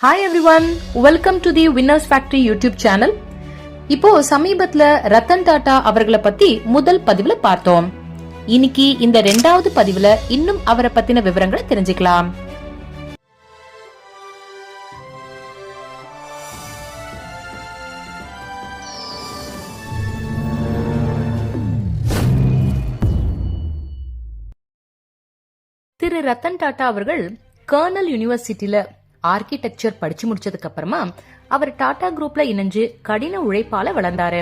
Hi everyone, welcome to the Winners Factory YouTube channel. இப்போ சமீபத்துல ரத்தன் டாடா அவர்களை பத்தி முதல் பதிவுல பார்த்தோம். இன்னைக்கு இந்த இரண்டாவது பதிவுல இன்னும் அவரை பத்தின விவரங்களை தெரிஞ்சுக்கலாம். திரு ரத்தன் டாடா அவர்கள் கர்னல் யூனிவர்சிட்டியில ஆர்கிடெக்சர் படிச்சு முடிச்சதுக்கு அப்புறமா அவர் டாடா குரூப்ல இணைஞ்சு கடின உழைப்பால வளர்ந்தாரு.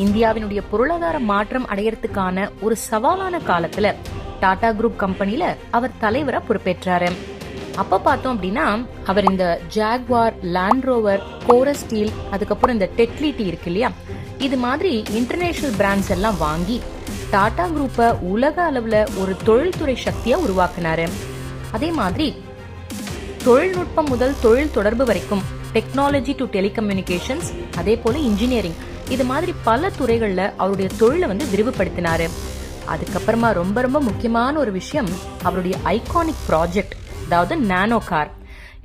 இந்தியாவினுடைய பொருளாதார மாற்றம் அடையறதுக்கான ஒரு சவாலான காலத்துல டாடா குரூப் கம்பெனில அவர் தலைவரா பொறுப்பேற்றாரு. அப்ப பார்த்தோம் அப்படின்னா அவர் இந்த Jaguar, land rover, chorus steel, அதுக்கப்புறம் இந்த டெட்லி டீ இருக்கு இல்லையா, இது மாதிரி இன்டர்நேஷனல் பிராண்ட்ஸ் எல்லாம் வாங்கி டாடா குரூப்பை உலக அளவுல ஒரு தொழில்துறை சக்தியா உருவாக்குனாரு. அதே மாதிரி தொழில்நுட்பம் முதல் தொழில் தொடர்பு வரைக்கும் டெக்னாலஜி டு டெலிகம்யூனிகேஷன்ஸ், அதே போல இன்ஜினியரிங், இது மாதிரி பல துறைகள்ல அவருடைய தொழிலை விரிவுபடுத்தினாரு. அதுக்கப்புறமா ரொம்ப ரொம்ப முக்கியமான ஒரு விஷயம் அவருடைய ஐகானிக் ப்ராஜெக்ட், அதாவது நானோ கார்.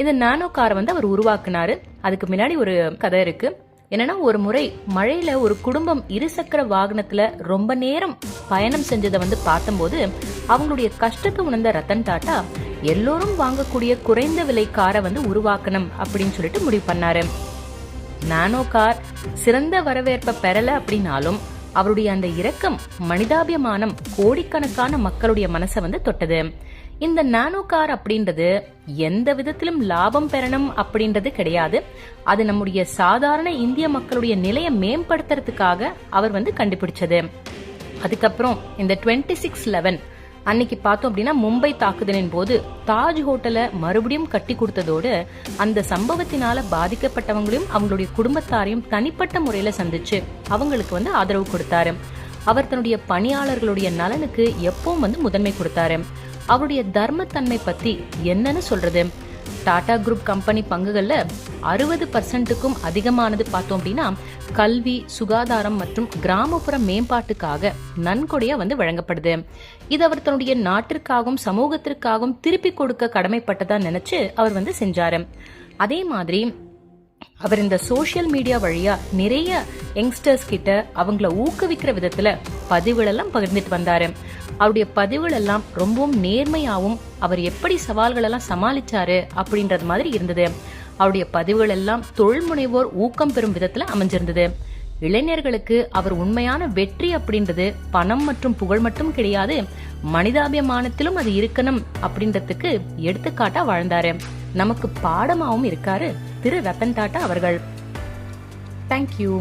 இந்த நானோ காரை அவர் உருவாக்குனாரு. அதுக்கு முன்னாடி ஒரு கதை இருக்கு. என்னன்னா, ஒரு முறை மழையில ஒரு குடும்பம் இருசக்கர வாகனத்துல ரொம்ப நேரம் பயணம் செஞ்சதை பார்த்தம்போது அவங்களுடைய கஷ்டத்தை உணர்ந்த ரத்தன் டாடா எல்லோரும் வாங்கக்கூடிய குறைந்த விலை காரை உருவாக்கணும் அப்படின்னு சொல்லிட்டு முடிவு பண்ணாரு. நானோ கார் சிறந்த வரவேற்பை பெறல அப்படின்னாலும் அவருடைய அந்த இரக்கம், மனிதாபிமானம் கோடிக்கணக்கான மக்களுடைய மனசை தொட்டது. இந்த நானோ கார் அப்படின்றது எந்த விதத்திலும் லாபம் பெறணும் அப்படின்றது கிடையாது. அது நம்முடைய சாதாரண இந்திய மக்களுடைய நிலையை மேம்படுத்துறதுக்காக அவர் கண்டுபிடிச்சது. அதுக்கப்புறம் இந்த 26/11 அன்னைக்கு பார்த்தோம் அப்படின்னா மும்பை தாக்குதலின் போது தாஜ் ஹோட்டலை மறுபடியும் கட்டி கொடுத்ததோடு அந்த சம்பவத்தினால பாதிக்கப்பட்டவங்களையும் அவங்களுடைய குடும்பத்தாரையும் தனிப்பட்ட முறையில சந்திச்சு அவங்களுக்கு ஆதரவு கொடுத்தாரு. அவர் தன்னுடைய பணியாளர்களுடைய நலனுக்கு எப்பவும் முதன்மை கொடுத்தாரு. அவருடைய தர்மத்தன்மை பத்தி என்னன்னு சொல்றது? டாடா குரூப் கம்பெனி பங்குகள்ல 60%க்கும் அதிகமானது பார்த்தோம் அப்படின்னா கல்வி, சுகாதாரம் மற்றும் கிராமப்புற மேம்பாட்டுக்காக நன்கொடையா வழங்கப்படுது. இது அவர் தன்னுடைய நாட்டிற்காகவும் சமூகத்திற்காகவும் திருப்பி கொடுக்க கடமைப்பட்டதா நினைச்சு அவர் செஞ்சாரு. அதே மாதிரி அவர் இந்த சோசியல் மீடியா வழியா நிறைய யங்ஸ்டர்ஸ் கிட்ட அவங்கள ஊக்குவிக்கிற விதத்துல பதிவுகள் எல்லாம் பகிர்ந்துட்டு வந்தாரு. அவருடைய பதிவுகள் எல்லாம் ரொம்பவும் நேர்மையாவும் அவர் எப்படி சவால்கள் எல்லாம் சமாளிச்சாரு அப்படின்றது மாதிரி இருந்தது. அவருடைய பதிவுகள் எல்லாம் தொழில் முனைவோர் ஊக்கம் பெறும் விதத்துல அமைஞ்சிருந்தது. இளைஞர்களுக்கு அவர் உண்மையான வெற்றி அப்படின்றது பணம் மற்றும் புகழ் மட்டும் கிடையாது, மனிதாபிமானத்திலும் அது இருக்கணும் அப்படின்றதுக்கு எடுத்துக்காட்டா வாழ்ந்தாரு. நமக்கு பாடமாவும் இருக்காரு திரு ரத்தன் டாடா அவர்கள். தேங்க்யூ.